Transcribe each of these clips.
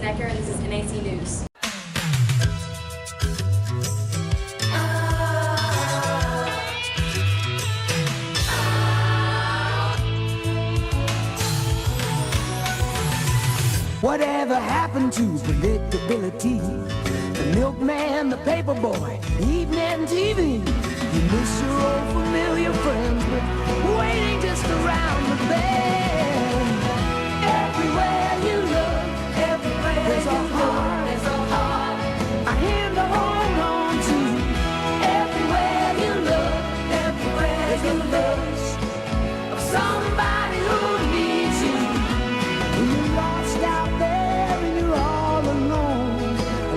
Snecker, and this is NAC News. Whatever happened to predictability? The milkman, the paperboy, evening TV. You miss your old familiar friends, but waiting just around the bend. Everywhere you look, everywhere there's a heart, a hand to hold on to. Everywhere you look, there's a look of somebody who needs you. When you're lost out there and you're all alone,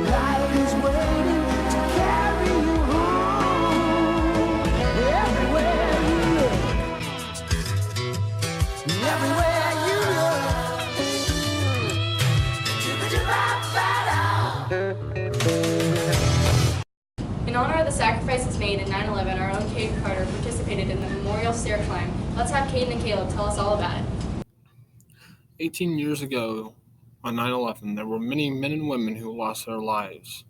life is waiting to carry you home. Everywhere you look, everywhere you look. In honor of the sacrifices made in 9/11, our own Caden Carter participated in the memorial stair climb. Let's have Caden and Caleb tell us all about it. 18 years ago, on 9/11, there were many men and women who lost their lives.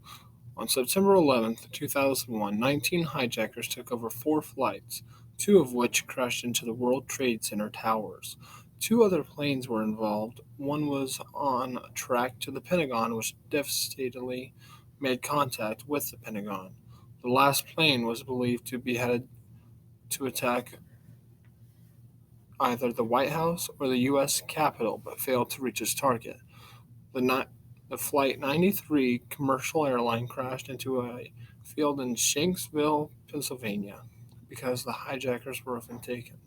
On September 11th, 2001, 19 hijackers took over 4 flights, 2 of which crashed into the World Trade Center towers. 2 other planes were involved. One was on a track to the Pentagon, which devastatingly made contact with the Pentagon. The last plane was believed to be headed to attack either the White House or the U.S. Capitol, but failed to reach its target. The Flight 93 commercial airline crashed into a field in Shanksville, Pennsylvania, because the hijackers were often taken.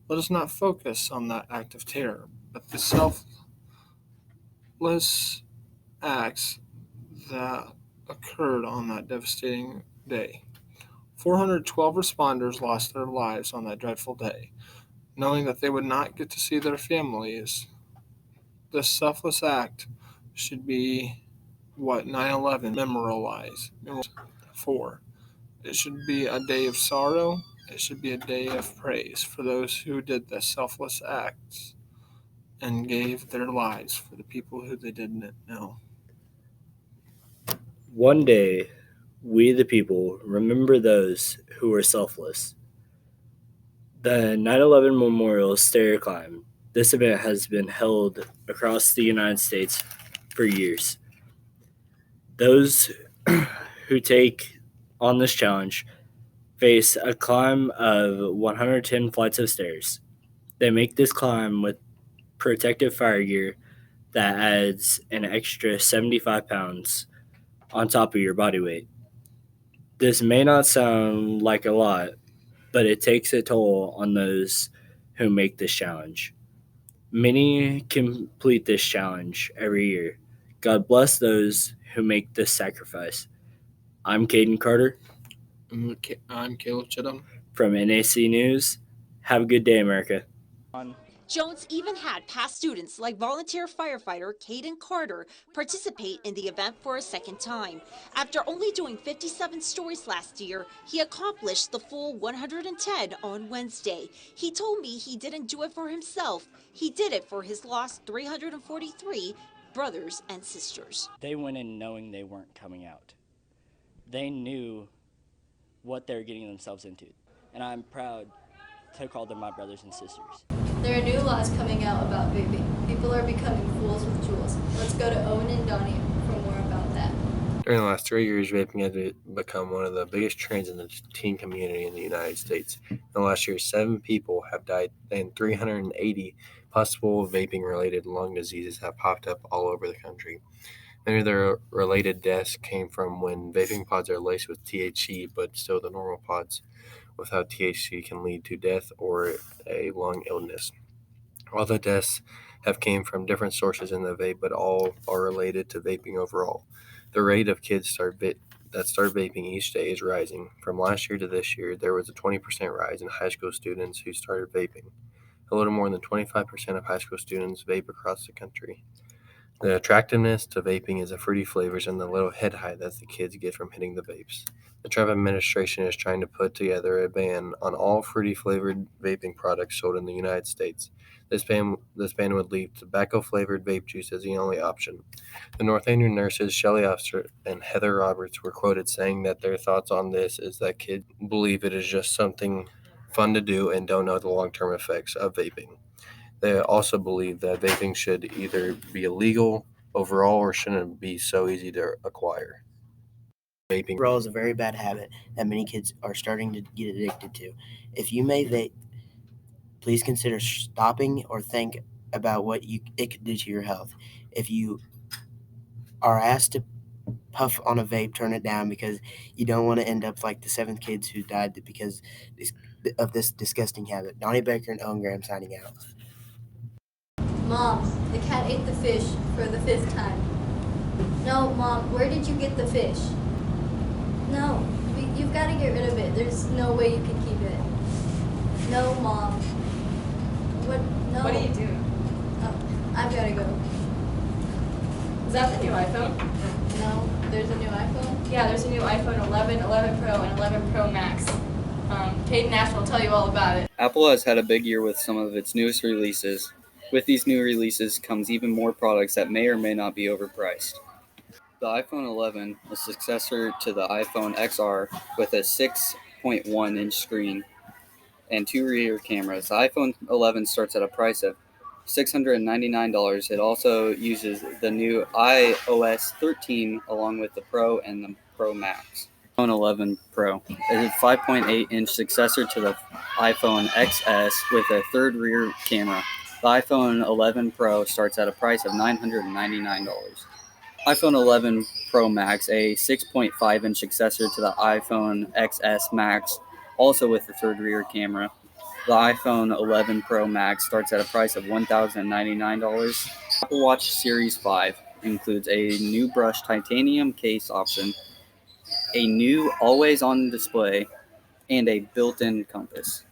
Let us not focus on that act of terror, but the selfless acts that occurred on that devastating day. 412 responders lost their lives on that dreadful day, knowing that they would not get to see their families. This selfless act should be what 9/11 memorialized for. It should be a day of sorrow. It should be a day of praise for those who did the selfless acts and gave their lives for the people who they didn't know. One day, we the people remember those who were selfless. The 9/11 Memorial Stair Climb. This event has been held across the United States for years. Those who take on this challenge face a climb of 110 flights of stairs. They make this climb with protective fire gear that adds an extra 75 pounds on top of your body weight. This may not sound like a lot, but it takes a toll on those who make this challenge. Many complete this challenge every year. God bless those who make this sacrifice. I'm Caden Carter. I'm Caleb Chittum. From NAC News. Have a good day, America. Jones even had past students like volunteer firefighter Caden Carter participate in the event for a second time. After only doing 57 stories last year, he accomplished the full 110 on Wednesday. He told me he didn't do it for himself. He did it for his lost 343 brothers and sisters. They went in knowing they weren't coming out. They knew what they were getting themselves into, and I'm proud to call them my brothers and sisters. There are new laws coming out about vaping. People are becoming fools with jewels. Let's go to Owen and Donnie for more about that. During the last 3 years, vaping has become one of the biggest trends in the teen community in the United States. In the last year, 7 people have died and 380 possible vaping-related lung diseases have popped up all over the country. Many of the related deaths came from when vaping pods are laced with THC, but still the normal pods without THC can lead to death or a lung illness. All the deaths have came from different sources in the vape, but all are related to vaping overall. The rate of kids that start vaping each day is rising. From last year to this year, there was a 20% rise in high school students who started vaping. A little more than 25% of high school students vape across the country. The attractiveness to vaping is the fruity flavors and the little head high that the kids get from hitting the vapes. The Trump administration is trying to put together a ban on all fruity flavored vaping products sold in the United States. This ban would leave tobacco-flavored vape juice as the only option. The Northanger nurses Shelley Officer and Heather Roberts were quoted saying that their thoughts on this is that kids believe it is just something fun to do and don't know the long-term effects of vaping. They also believe that vaping should either be illegal overall or shouldn't be so easy to acquire. Vaping Overall is a very bad habit that many kids are starting to get addicted to. If you may vape, please consider stopping or think about what it could do to your health. If you are asked to puff on a vape, turn it down because you don't want to end up like the 7 kids who died because of this disgusting habit. Donnie Baker and Owen Graham signing out. Mom, the cat ate the fish for the 5th time. No, Mom, where did you get the fish? No, you've got to get rid of it. There's no way you can keep it. No, Mom. What? No. What are you doing? Oh, I've got to go. Is that the new iPhone? No, there's a new iPhone? Yeah, there's a new iPhone 11, 11 Pro, and 11 Pro Max. Caden Nash will tell you all about it. Apple has had a big year with some of its newest releases. With these new releases comes even more products that may or may not be overpriced. The iPhone 11, a successor to the iPhone XR with a 6.1-inch screen and 2 rear cameras. The iPhone 11 starts at a price of $699. It also uses the new iOS 13 along with the Pro and the Pro Max. iPhone 11 Pro is a 5.8-inch successor to the iPhone XS with a 3rd rear camera. The iPhone 11 Pro starts at a price of $999. iPhone 11 Pro Max, a 6.5-inch successor to the iPhone XS Max, also with the 3rd rear camera. The iPhone 11 Pro Max starts at a price of $1,099. Apple Watch Series 5 includes a new brushed titanium case option, a new always-on display, and a built-in compass.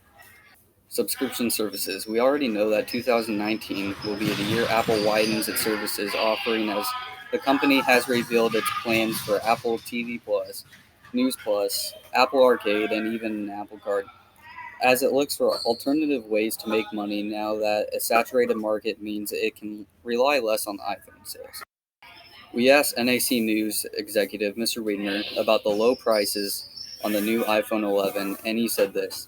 Subscription services. We already know that 2019 will be the year Apple widens its services offering, as the company has revealed its plans for Apple TV Plus, News Plus, Apple Arcade, and even an Apple Card, as it looks for alternative ways to make money now that a saturated market means it can rely less on iPhone sales. We asked NAC News executive Mr. Wiedner about the low prices on the new iPhone 11, and he said this: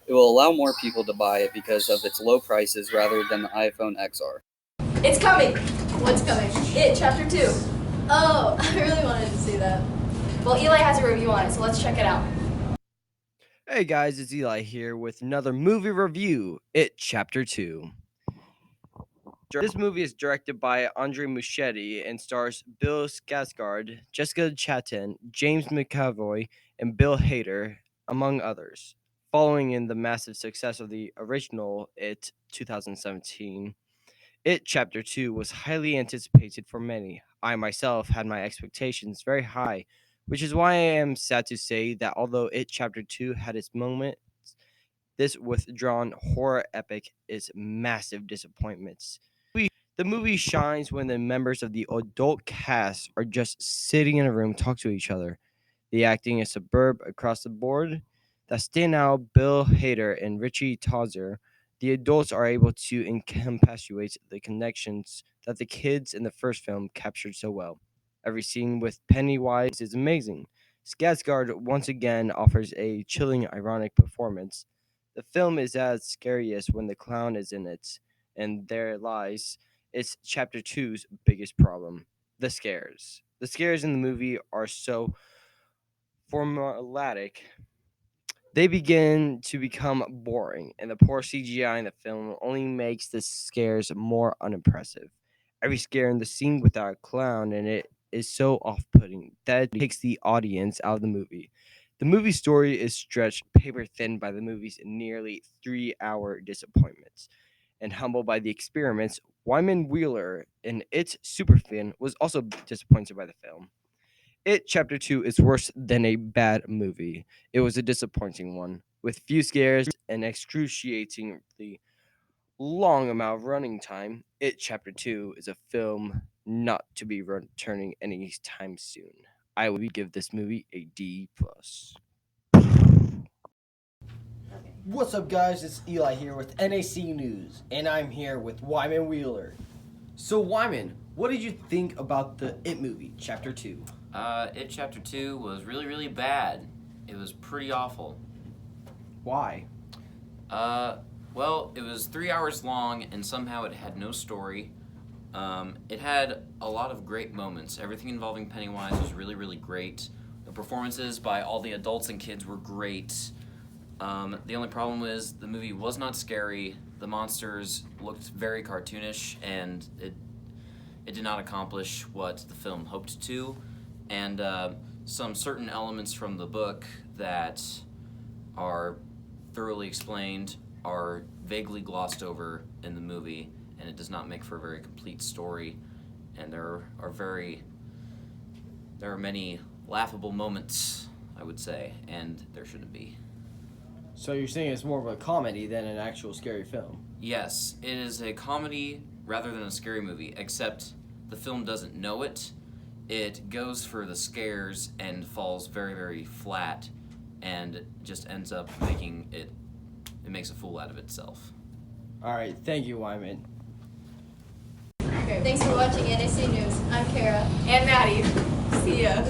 "It will allow more people to buy it because of its low prices rather than the iPhone XR." It's coming! What's coming? It, Chapter 2. Oh, I really wanted to see that. Well, Eli has a review on it, so let's check it out. Hey guys, it's Eli here with another movie review, It Chapter 2. This movie is directed by Andre Muschietti and stars Bill Skarsgård, Jessica Chastain, James McAvoy, and Bill Hader, among others. Following in the massive success of the original It 2017, It Chapter 2 was highly anticipated for many. I myself had my expectations very high, which is why I am sad to say that although It Chapter 2 had its moments, this withdrawn horror epic is massive disappointments. The movie shines when the members of the adult cast are just sitting in a room talk to each other. The acting is superb across the board. That stand out Bill Hader and Richie Tozer. The adults are able to encapsulate the connections that the kids in the first film captured so well. Every scene with Pennywise is amazing. Skarsgård once again offers a chilling, ironic performance. The film is as scariest when the clown is in it, and there lies it's chapter two's biggest problem: the scares. The scares in the movie are so formulaic, they begin to become boring, and the poor CGI in the film only makes the scares more unimpressive. Every scare in the scene without a clown in it is so off putting that it takes the audience out of the movie. The movie story is stretched paper thin by the movie's nearly 3 hour disappointments. And humbled by the experiments, Wyman Wheeler in It's Superfan was also disappointed by the film. It Chapter 2 is worse than a bad movie. It was a disappointing one, with few scares and excruciatingly long amount of running time. It Chapter 2 is a film not to be returning anytime soon. I would give this movie a D+. What's up, guys? It's Eli here with NAC News, and I'm here with Wyman Wheeler. So, Wyman, what did you think about the It movie, Chapter 2? It Chapter 2 was really, really bad. It was pretty awful. Why? Well, it was 3 hours long, and somehow it had no story. It had a lot of great moments. Everything involving Pennywise was really, really great. The performances by all the adults and kids were great. The only problem was the movie was not scary. The monsters looked very cartoonish, and it did not accomplish what the film hoped to. And some certain elements from the book that are thoroughly explained are vaguely glossed over in the movie, and it does not make for a very complete story. And there are many laughable moments, I would say, and there shouldn't be. So you're saying it's more of a comedy than an actual scary film? Yes, it is a comedy rather than a scary movie, except the film doesn't know it. It goes for the scares and falls very, very flat, and just ends up making it makes a fool out of itself. All right, thank you, Wyman. Thanks for watching NAC News. I'm Kara. And Maddie. See ya.